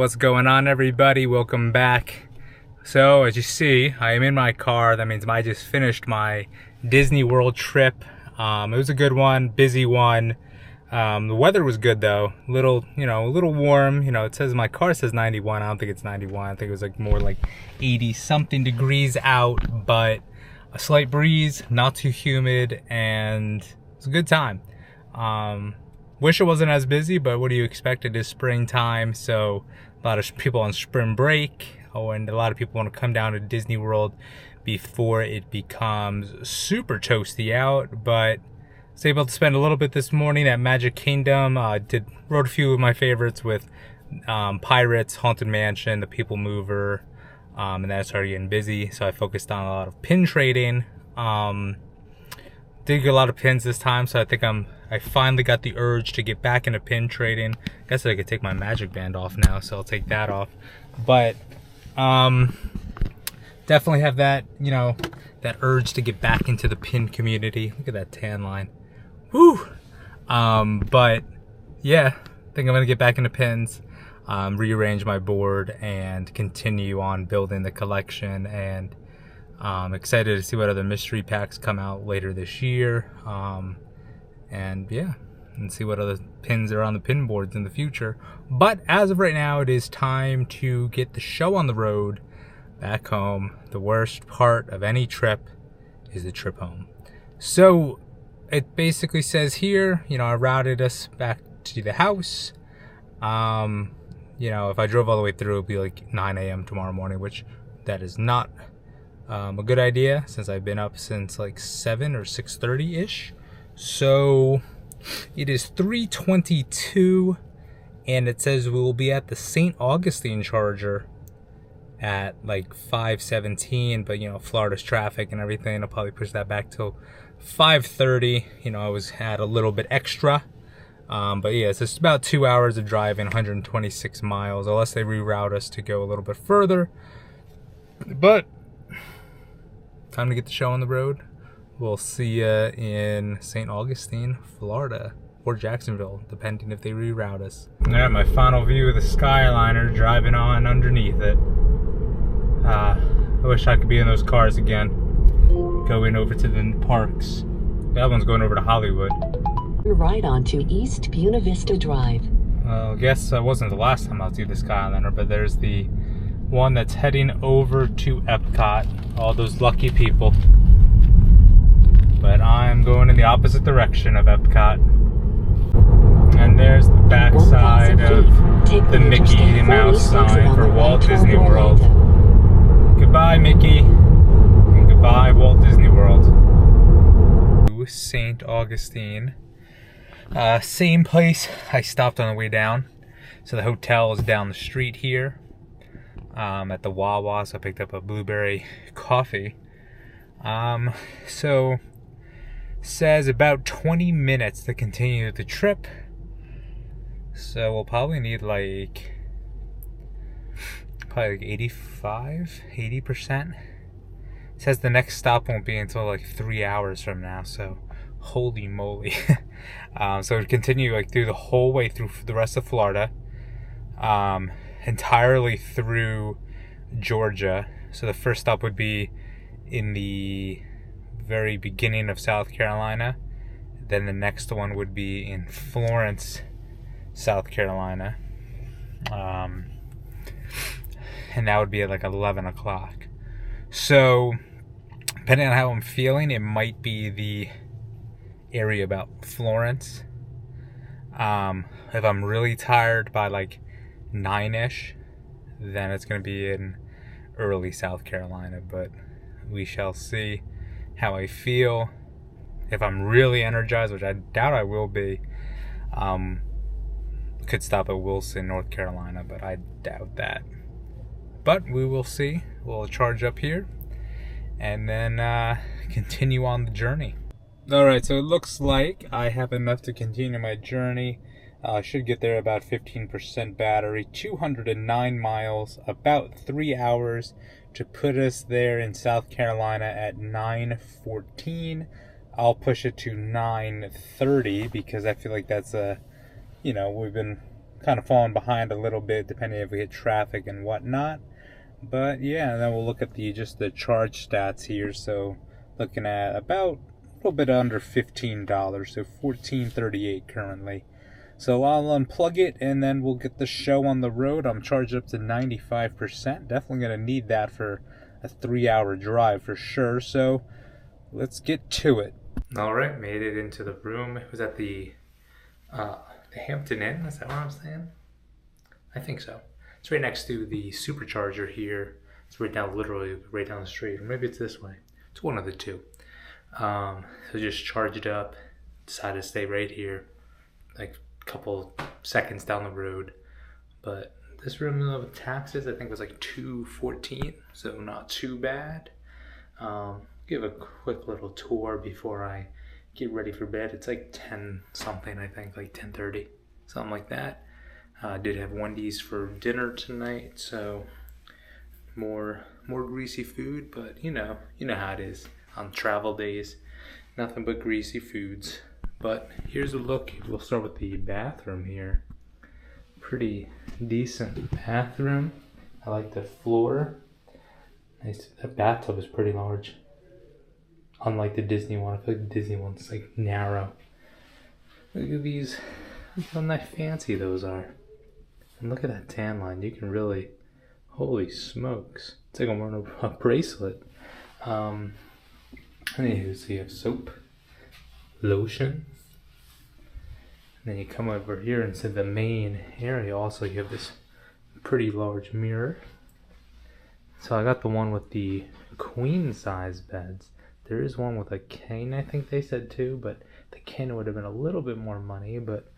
what's going on, everybody? Welcome back. So, as you see, I am in my car. That means I just finished my Disney World trip. It was a good one, busy one. The weather was good though. A little warm. It says my car says 91. I don't think it's 91. I think it was like more like 80 something degrees out, but a slight breeze, not too humid, and it's a good time. Wish it wasn't as busy, but what do you expect? It is springtime, so a lot of people on spring break, and a lot of people want to come down to Disney World before it becomes super toasty out. But I was able to spend a little bit this morning at Magic Kingdom. Rode a few of my favorites with Pirates, Haunted Mansion, The People Mover, and then I started getting busy, so I focused on a lot of pin trading. Did get a lot of pins this time, so I think I finally got the urge to get back into pin trading. I guess I could take my magic band off now, so I'll take that off. But definitely have that, that urge to get back into the pin community. Look at that tan line. Woo! But yeah, I think I'm gonna get back into pins, rearrange my board, and continue on building the collection. And excited to see what other mystery packs come out later this year. And yeah, and see what other pins are on the pin boards in the future. But as of right now, it is time to get the show on the road back home. The worst part of any trip is the trip home. So it basically says here, I routed us back to the house. If I drove all the way through, it'd be like 9 a.m. tomorrow morning, which that is not a good idea since I've been up since like 7 or 6:30-ish. So it is 3:22, and it says we will be at the St. Augustine Charger at like 5:17, but Florida's traffic and everything, I'll probably push that back till 5:30. I had a little bit extra, but yeah, it's just about 2 hours of driving, 126 miles, unless they reroute us to go a little bit further. But time to get the show on the road. We'll see you in St. Augustine, Florida, or Jacksonville, depending if they reroute us. Alright, my final view of the Skyliner, driving on underneath it. I wish I could be in those cars again, going over to the parks. That one's going over to Hollywood. Right onto East Buena Vista Drive. Well, I guess that wasn't the last time I'll do the Skyliner, but there's the one that's heading over to Epcot. All those lucky people. But I'm going in the opposite direction of Epcot. And there's the backside of the Mickey Mouse sign for Walt Disney World. Goodbye, Mickey. And goodbye, Walt Disney World. St. Augustine. Same place I stopped on the way down. So the hotel is down the street here. At the Wawa, so I picked up a blueberry coffee. So says about 20 minutes to continue the trip. So we'll probably need like 80%. It says the next stop won't be until like 3 hours from now, so holy moly. So we continue like through the whole way through the rest of Florida, entirely through Georgia. So the first stop would be in the very beginning of South Carolina. Then the next one would be in Florence, South Carolina. And that would be at like 11 o'clock. So depending on how I'm feeling, it might be the area about Florence. If I'm really tired by like 9-ish, then it's going to be in early South Carolina, but we shall see how I feel. If I'm really energized, which I doubt I will be, could stop at Wilson, North Carolina, but I doubt that. But we will see. We'll charge up here and then continue on the journey. Alright, so it looks like I have enough to continue my journey. Should get there about 15% battery, 209 miles, about 3 hours to put us there in South Carolina at 9:14. I'll push it to 9:30 because I feel like that's we've been kind of falling behind a little bit depending if we hit traffic and whatnot. But yeah, and then we'll look at the charge stats here. So looking at about a little bit under $15, so $14.38 currently. So I'll unplug it and then we'll get the show on the road. I'm charged up to 95%. Definitely gonna need that for a 3-hour drive for sure. So let's get to it. All right, made it into the room. It was at the Hampton Inn. Is that what I'm saying? I think so. It's right next to the supercharger here. It's right down, literally right down the street. Or maybe it's this way. It's one of the two. So just charge it up. Decided to stay right here, like a couple seconds down the road. But this room with taxes, I think was like $214, so not too bad. Give a quick little tour before I get ready for bed. It's like 10 something, I think, like 10:30, something like that. I did have Wendy's for dinner tonight, so more greasy food, but you know how it is on travel days. Nothing but greasy foods. But here's a look. We'll start with the bathroom here. Pretty decent bathroom. I like the floor. Nice. That bathtub is pretty large. Unlike the Disney one, I feel like the Disney one's like narrow. Look at these. Look how nice fancy those are. And look at that tan line. You can really, holy smokes. It's like I'm wearing a bracelet. Anywho, so you have soap, lotion. And then you come over here into the main area. Also, you have this pretty large mirror. So I got the one with the queen size beds. There is one with a king, I think they said too, but the king would have been a little bit more money. But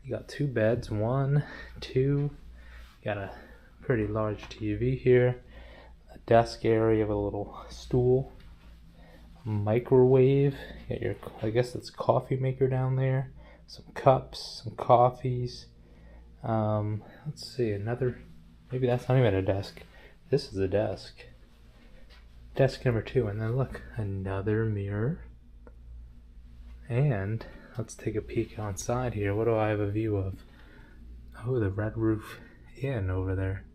you got 2 beds, 1, 2. You got a pretty large TV here, a desk area with a little stool, a microwave. You got your, I guess that's coffee maker down there. Some cups, some coffees. Let's see, another. Maybe that's not even a desk. This is a desk. Desk number 2, and then look, another mirror. And let's take a peek outside here. What do I have a view of? Oh, the Red Roof Inn over there.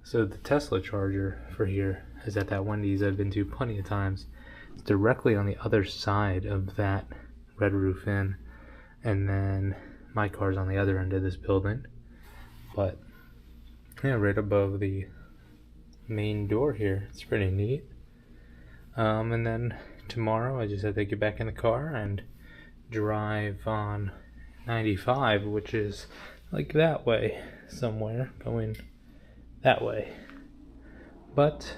So the Tesla charger for here is at that Wendy's I've been to plenty of times. It's directly on the other side of that Red Roof Inn. And then my car's on the other end of this building. But yeah, right above the main door here. It's pretty neat. And then tomorrow I just have to get back in the car and drive on 95, which is like that way somewhere, going that way. But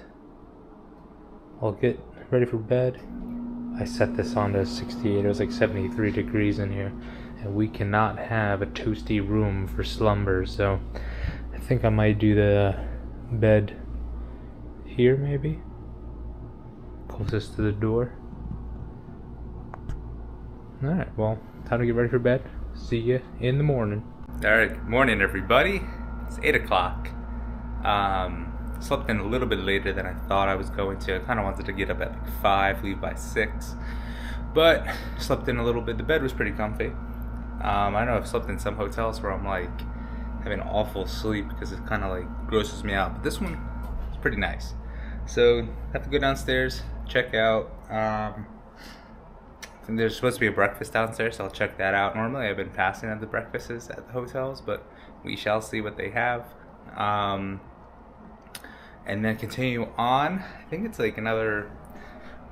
I'll get ready for bed. I set this on to 68. It was like 73 degrees in here, and we cannot have a toasty room for slumber, so I think I might do the bed here, maybe closest to the door. Alright, well, time to get ready for bed. See you in the morning. Alright, good morning everybody. It's 8 o'clock. Slept in a little bit later than I thought I was going to. I kind of wanted to get up at like 5, leave by 6. But slept in a little bit. The bed was pretty comfy. I know I've slept in some hotels where I'm like having awful sleep because it kind of like grosses me out. But this one is pretty nice. So have to go downstairs, check out. There's supposed to be a breakfast downstairs, so I'll check that out. Normally I've been passing at the breakfasts at the hotels, but we shall see what they have. And then continue on. I think it's like another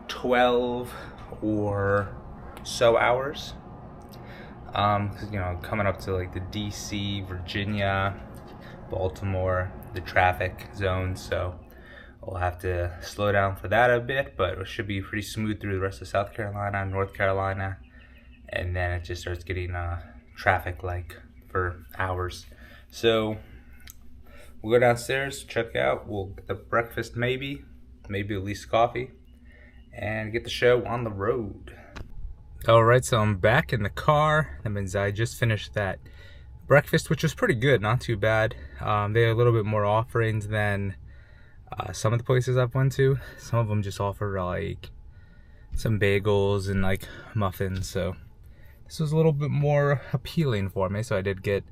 12 or so hours. Coming up to like the DC, Virginia, Baltimore, the traffic zones, so we'll have to slow down for that a bit, but it should be pretty smooth through the rest of South Carolina, North Carolina, and then it just starts getting traffic like for hours. So we'll go downstairs, check out, we'll get the breakfast maybe at least coffee, and get the show on the road. Alright, so I'm back in the car. That means I just finished that breakfast, which was pretty good, not too bad. They have a little bit more offerings than some of the places I've went to. Some of them just offer like some bagels and like muffins, so this was a little bit more appealing for me. So I did get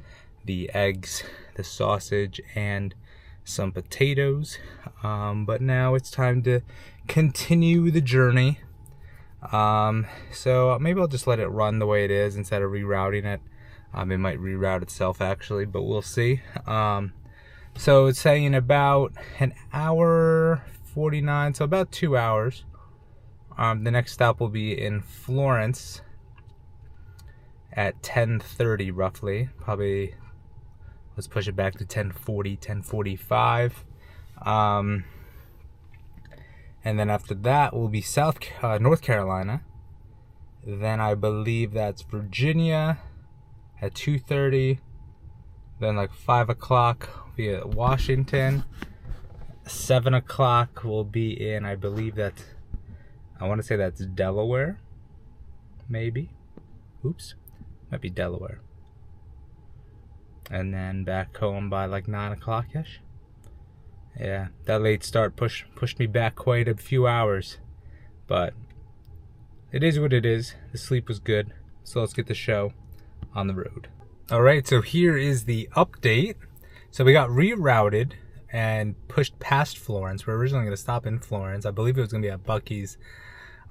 the eggs, the sausage, and some potatoes. But now it's time to continue the journey. So maybe I'll just let it run the way it is instead of rerouting it. It might reroute itself actually, but we'll see. So it's saying about an hour 49, so about 2 hours. The next stop will be in Florence at 10:30 roughly. Probably, let's push it back to 10:40, 10:45. And then after that will be North Carolina. Then I believe that's Virginia at 2:30. Then like 5 o'clock will be at Washington. 7 o'clock will be in, I believe that's, I want to say that's Delaware. Maybe. Oops. Might be Delaware. And then back home by like 9 o'clock-ish. Yeah, that late start pushed me back quite a few hours. But it is what it is. The sleep was good. So let's get the show on the road. Alright, so here is the update. So we got rerouted and pushed past Florence. We're originally going to stop in Florence. I believe it was going to be at Buc-ee's.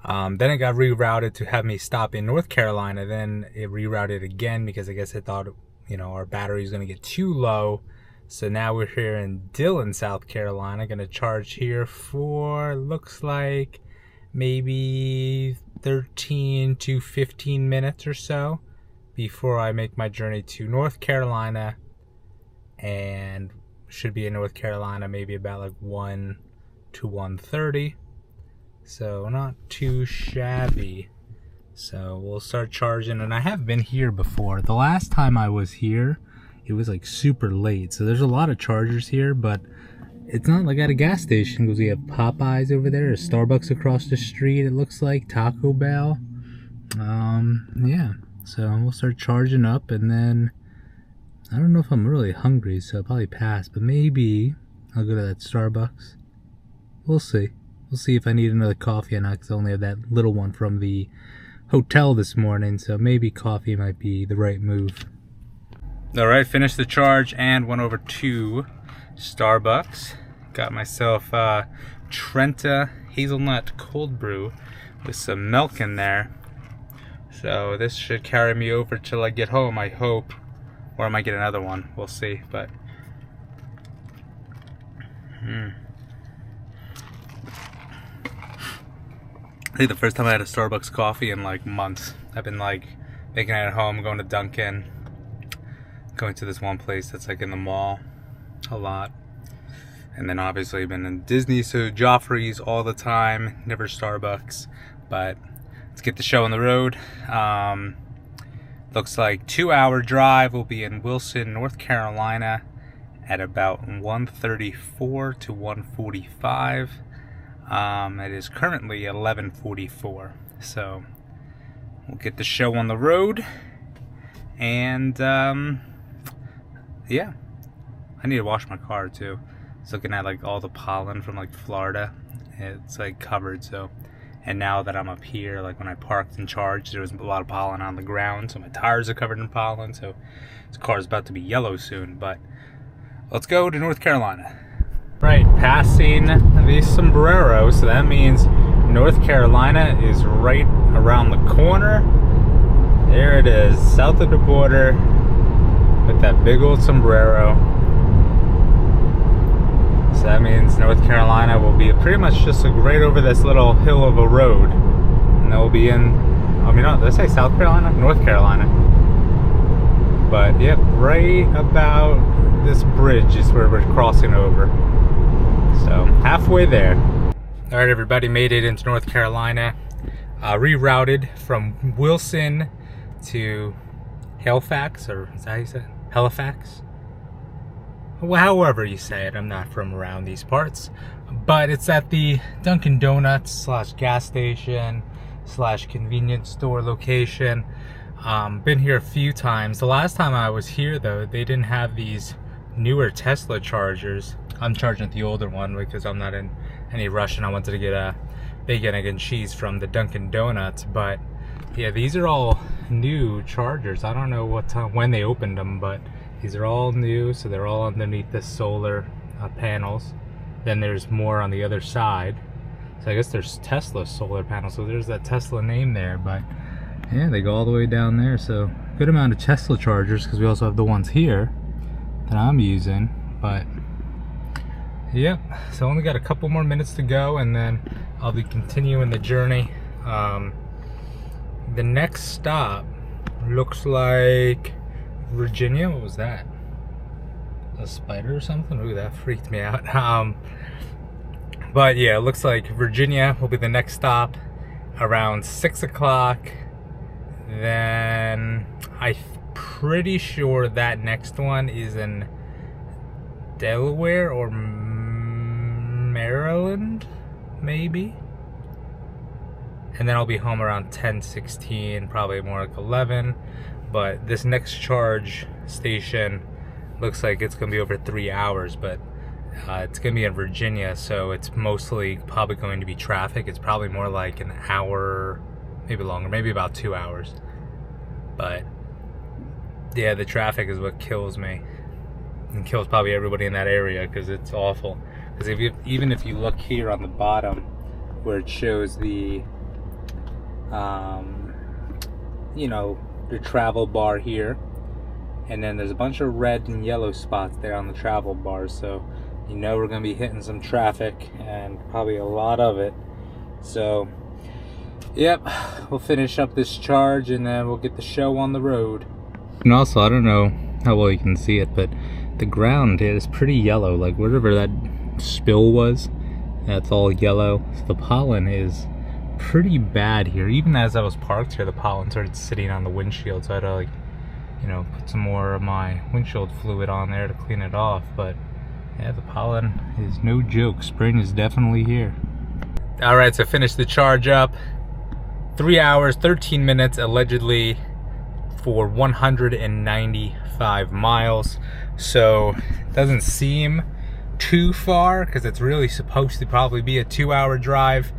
Then it got rerouted to have me stop in North Carolina. Then it rerouted again because I guess it thought, you know, our battery was going to get too low. So now we're here in Dillon, South Carolina. Going to charge here for, looks like, maybe 13 to 15 minutes or so before I make my journey to North Carolina. And should be in North Carolina maybe about like 1 to 1:30. So not too shabby. So we'll start charging, and I have been here before. The last time I was here, it was like super late. So there's a lot of chargers here, but it's not like at a gas station because we have Popeyes over there, a Starbucks across the street, it looks like, Taco Bell. Yeah, so we'll start charging up, and then I don't know if I'm really hungry, so I'll probably pass, but maybe I'll go to that Starbucks. We'll see. We'll see if I need another coffee or not, because I only have that little one from the hotel this morning, so maybe coffee might be the right move. Alright, finished the charge and went over to Starbucks. Got myself Trenta hazelnut cold brew with some milk in there. So this should carry me over till I get home, I hope. Or I might get another one, we'll see, but I think the first time I had a Starbucks coffee in like months. I've been like making it at home, going to Dunkin', going to this one place that's like in the mall a lot. And then obviously been in Disney, so Joffrey's all the time, never Starbucks. But let's get the show on the road. Looks like 2-hour drive. We'll be in Wilson, North Carolina at about 1:34 to 1:45. It is currently 11:44. So we'll get the show on the road. And yeah, I need to wash my car too. I was looking at like all the pollen from like Florida. It's like covered, so. And now that I'm up here, like when I parked and charged, there was a lot of pollen on the ground, so my tires are covered in pollen, so this car is about to be yellow soon. But let's go to North Carolina. Right, passing the sombrero, so that means North Carolina is right around the corner. There it is, south of the border, with that big old sombrero. So that means North Carolina will be pretty much just like right over this little hill of a road. And then we'll be in, I mean, did I say South Carolina? North Carolina. But yep, right about this bridge is where we're crossing over. So halfway there. Alright everybody, made it into North Carolina. Rerouted from Wilson to Halifax, or is that how you say it? Halifax? Well, however you say it, I'm not from around these parts. But it's at the Dunkin' Donuts / gas station / convenience store location. Been here a few times. The last time I was here though, they didn't have these newer Tesla chargers. I'm charging the older one because I'm not in any rush and I wanted to get a bacon, egg, and cheese from the Dunkin' Donuts. But yeah, these are all new chargers. I don't know what time, when they opened them, but These are all new, so they're all underneath the solar panels. Then there's more on the other side. So I guess there's Tesla solar panels, so there's that Tesla name there, but yeah, they go all the way down there. So good amount of Tesla chargers, because we also have the ones here that I'm using. But yep, so only got a couple more minutes to go, and then I'll be continuing the journey. The next stop looks like Virginia. What was that? A spider or something? Ooh, that freaked me out. But yeah, it looks like Virginia will be the next stop around 6 o'clock. Then I'm pretty sure that next one is in Delaware or Maryland, maybe. And then I'll be home around 10:16, probably more like 11. But this next charge station looks like it's gonna be over 3 hours, but it's gonna be in Virginia, so it's mostly probably going to be traffic. It's probably more like an hour, maybe longer, maybe about 2 hours. But yeah, the traffic is what kills me, and kills probably everybody in that area, because it's awful. Because even if you look here on the bottom where it shows the you know, the travel bar here, and then there's a bunch of red and yellow spots there on the travel bar, so you know we're gonna be hitting some traffic, and probably a lot of it. So yep, we'll finish up this charge and then we'll get the show on the road. And also, I don't know how well you can see it, but the ground is pretty yellow. Like wherever that spill was, that's all yellow. So the pollen is pretty bad here. Even as I was parked here, the pollen started sitting on the windshield, so I had to, like, you know, put some more of my windshield fluid on there to clean it off. But yeah, the pollen is no joke. Spring is definitely here. All right, so finish the charge up. 3 hours, 13 minutes allegedly for 195 miles. So it doesn't seem too far, because it's really supposed to probably be a 2-hour drive.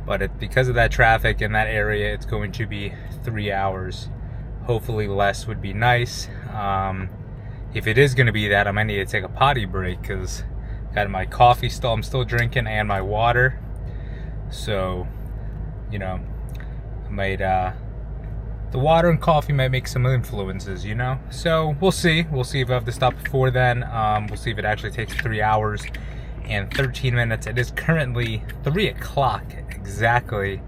But because of that traffic in that area, it's going to be 3 hours. Hopefully less would be nice. If it is going to be that, I might need to take a potty break, because I got my coffee still, I'm still drinking, and my water. So, you know, I might, the water and coffee might make some influences, you know? So we'll see. We'll see if I have to stop before then. We'll see if it actually takes 3 hours and 13 minutes. It is currently 3 o'clock exactly.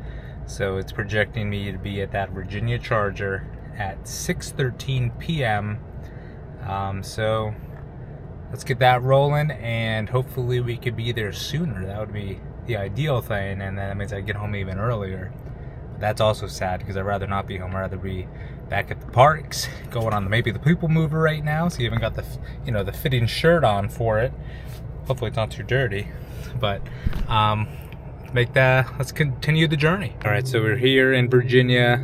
So it's projecting me to be at that Virginia charger at 6:13 p.m. So let's get that rolling, and hopefully we could be there sooner. That would be the ideal thing, and then that means I get home even earlier. But that's also sad, because I'd rather not be home. I'd rather be back at the parks, going on maybe the People Mover right now. So you haven't got the, you know, the fitting shirt on for it. Hopefully it's not too dirty. But let's continue the journey. All right, so we're here in Virginia.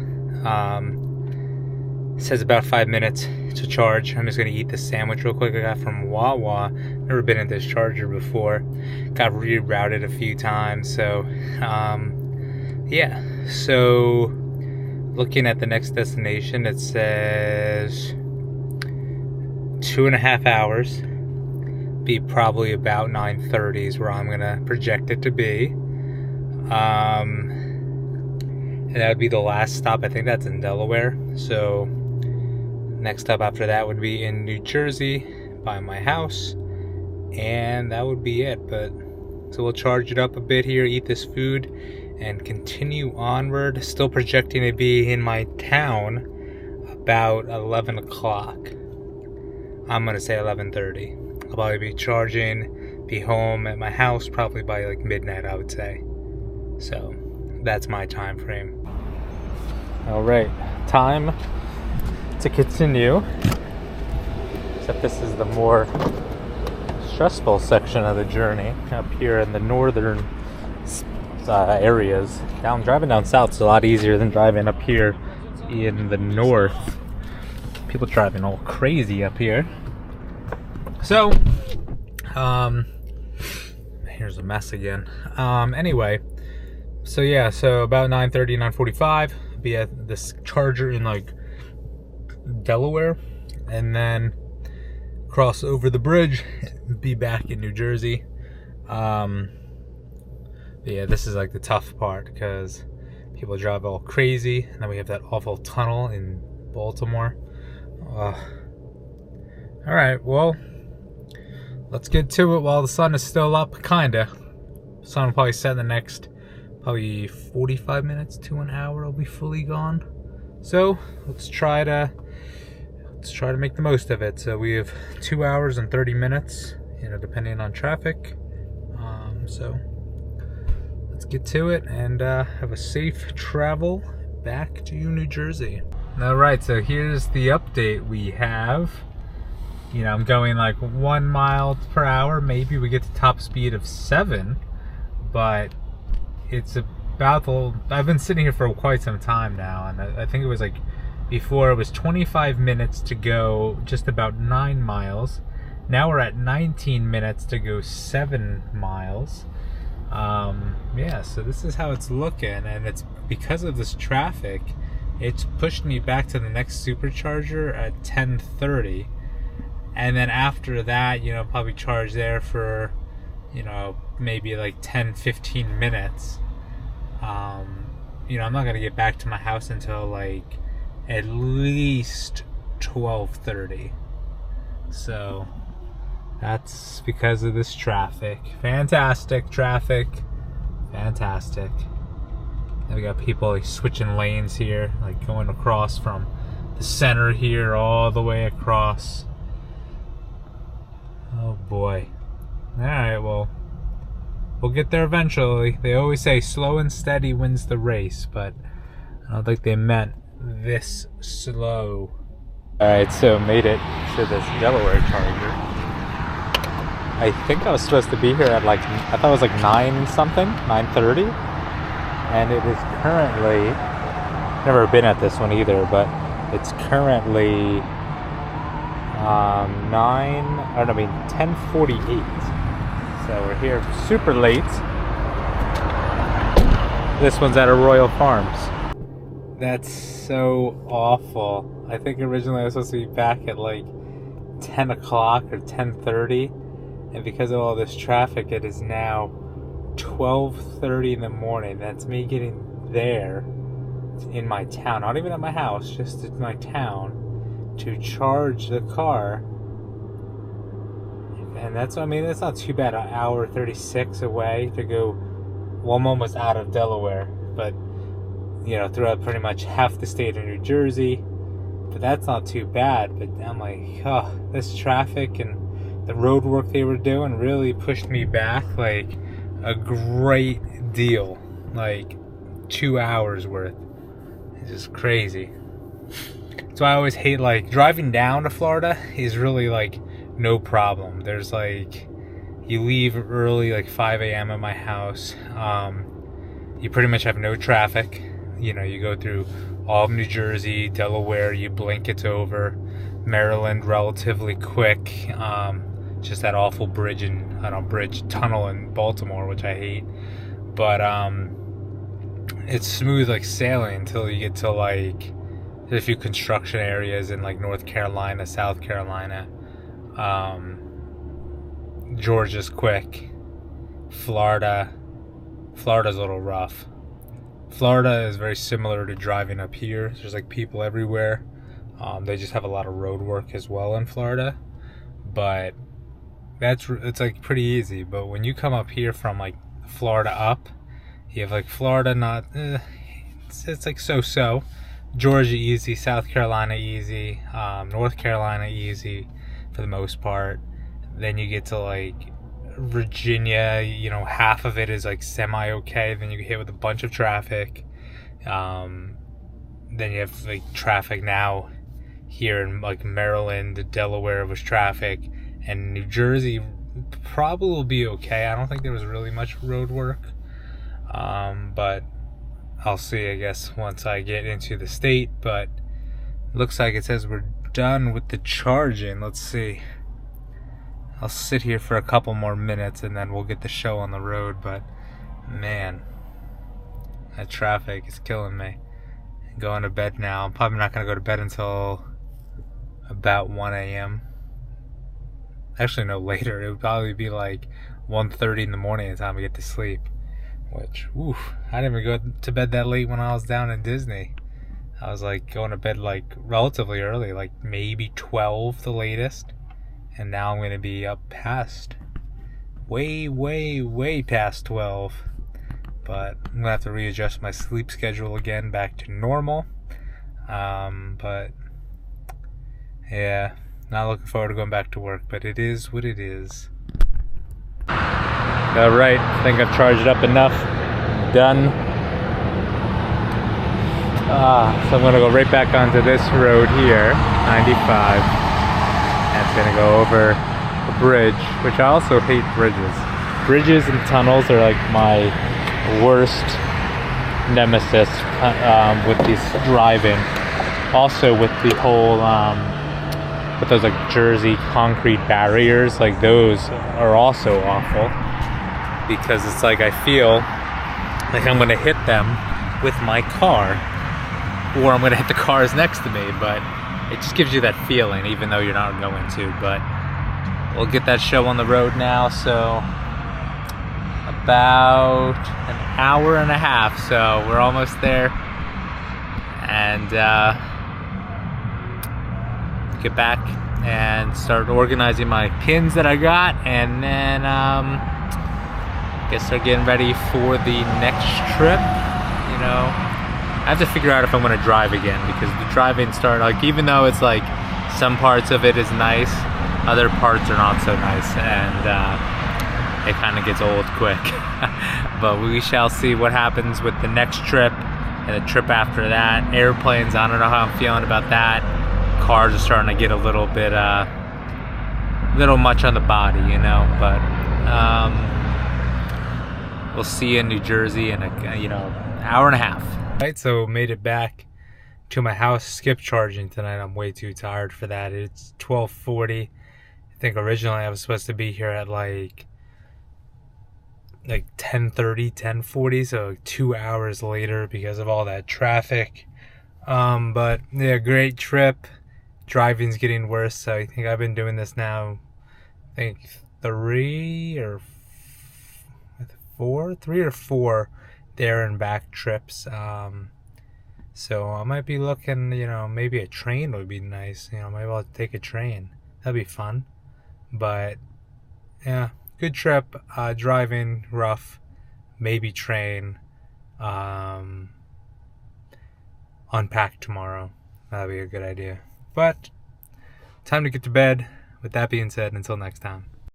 It says about 5 minutes to charge. I'm just gonna eat this sandwich real quick I got from Wawa. Never been in this charger before. Got rerouted a few times, so yeah. So looking at the next destination, it says 2.5 hours. Be probably about 9:30 is where I'm gonna project it to be. And that would be the last stop. I think that's in Delaware. So next stop after that would be in New Jersey by my house, and that would be it. But so we'll charge it up a bit here, eat this food, and continue onward. Still projecting to be in my town about 11 o'clock. I'm gonna say 11:30. I'll probably be charging, be home at my house probably by like midnight, I would say. So that's my time frame. All right, time to continue. Except this is the more stressful section of the journey up here in the northern areas. Driving down south is a lot easier than driving up here in the north. People driving all crazy up here. So, here's a mess again. Anyway, so yeah, so about 9:30, 9:45, be at this charger in like Delaware, and then cross over the bridge, be back in New Jersey. Yeah, this is like the tough part because people drive all crazy, and then we have that awful tunnel in Baltimore. Alright, well, let's get to it while the sun is still up, kinda. Sun will probably set in the next probably 45 minutes to an hour. I'll be fully gone. So let's try to make the most of it. So we have 2 hours and 30 minutes, depending on traffic. So let's get to it and have a safe travel back to New Jersey. All right, so here's the update we have. I'm going like 1 mile per hour. Maybe we get to top speed of 7, but it's about I've been sitting here for quite some time now, and I think it was like before it was 25 minutes to go just about 9 miles. Now we're at 19 minutes to go 7 miles. Yeah, so this is how it's looking, and it's because of this traffic. It's pushed me back to the next supercharger at 10:30, and then after that, probably charge there for, maybe like 10-15 minutes. I'm not gonna get back to my house until like at least 12:30. So that's because of this traffic. Fantastic traffic. Fantastic. And we got people like switching lanes here, like going across from the center here all the way across. Oh boy. Alright, well, we'll get there eventually. They always say slow and steady wins the race, but I don't think they meant this slow. Alright, so made it to this Delaware Charger. I think I was supposed to be here at like, I thought it was like 9 something, 9:30. And it is currently, never been at this one either, but it's currently 10:48. So we're here super late. This one's at Royal Farms. That's so awful. I think originally I was supposed to be back at like 10 o'clock or 10:30. And because of all this traffic, it is now 12:30 in the morning. That's me getting there in my town, not even at my house, just in my town, to charge the car. And that's not too bad. An hour 36 away to go. Well, I'm almost out of Delaware, but throughout pretty much half the state of New Jersey. But that's not too bad. But I'm like, this traffic and the road work they were doing really pushed me back like a great deal, like 2 hours worth. It's just crazy. So I always hate, like, driving down to Florida is really like no problem. There's like, you leave early, like 5 a.m. at my house. You pretty much have no traffic. You go through all of New Jersey, Delaware, you blink, it's over. Maryland, relatively quick. Just that awful tunnel in Baltimore, which I hate. But it's smooth like sailing until you get to like, there's a few construction areas in like North Carolina, South Carolina. Georgia's quick. Florida's a little rough. Florida is very similar to driving up here. There's like people everywhere. They just have a lot of road work as well in Florida, but it's like pretty easy. But when you come up here from like Florida up, you have like Florida it's like so. Georgia easy, South Carolina easy, North Carolina easy for the most part. Then you get to like Virginia, half of it is like semi-okay. Then you get hit with a bunch of traffic. Then you have like traffic now here in like Maryland, Delaware was traffic, and New Jersey probably will be okay. I don't think there was really much road work, but I'll see, I guess, once I get into the state. But looks like it says we're done with the charging. Let's see. I'll sit here for a couple more minutes and then we'll get the show on the road. But man, that traffic is killing me. Going to bed now. I'm probably not going to go to bed until about 1 a.m. Actually, no, later. It would probably be like 1:30 in the morning by the time I get to sleep. Which, oof, I didn't even go to bed that late when I was down in Disney. I was like going to bed like relatively early, like maybe 12 the latest. And now I'm going to be up past, way past 12. But I'm going to have to readjust my sleep schedule again back to normal. But yeah, not looking forward to going back to work, but it is what it is. Alright, I think I've charged up enough. Done. So I'm going to go right back onto this road here, 95. That's going to go over a bridge, which I also hate bridges. Bridges and tunnels are like my worst nemesis with this driving. Also with the whole, with those like Jersey concrete barriers, like those are also awful. Because it's like I feel like I'm going to hit them with my car. Or I'm going to hit the cars next to me, but it just gives you that feeling, even though you're not going to. But we'll get that show on the road now, so about an hour and a half, so we're almost there. And get back and start organizing my pins that I got, and then guess start getting ready for the next trip, you know. I have to figure out if I'm going to drive again, because the driving start, like, even though it's like some parts of it is nice, other parts are not so nice, and it kind of gets old quick. But we shall see what happens with the next trip and the trip after that. Airplanes, I don't know how I'm feeling about that. Cars are starting to get a little bit little much on the body, you know, but we'll see you in New Jersey in a hour and a half. Right, so made it back to my house. Skip charging tonight. I'm way too tired for that. It's 12:40. I think originally I was supposed to be here at like 10:30, 10:40, so 2 hours later because of all that traffic. But yeah, great trip. Driving's getting worse, so I think I've been doing this now, I think 3 or 4 there and back trips. So I might be looking, maybe a train would be nice. Maybe I'll take a train. That'd be fun. But yeah, good trip. Driving rough, maybe train. Unpack tomorrow. That'd be a good idea. But time to get to bed. With that being said, until next time.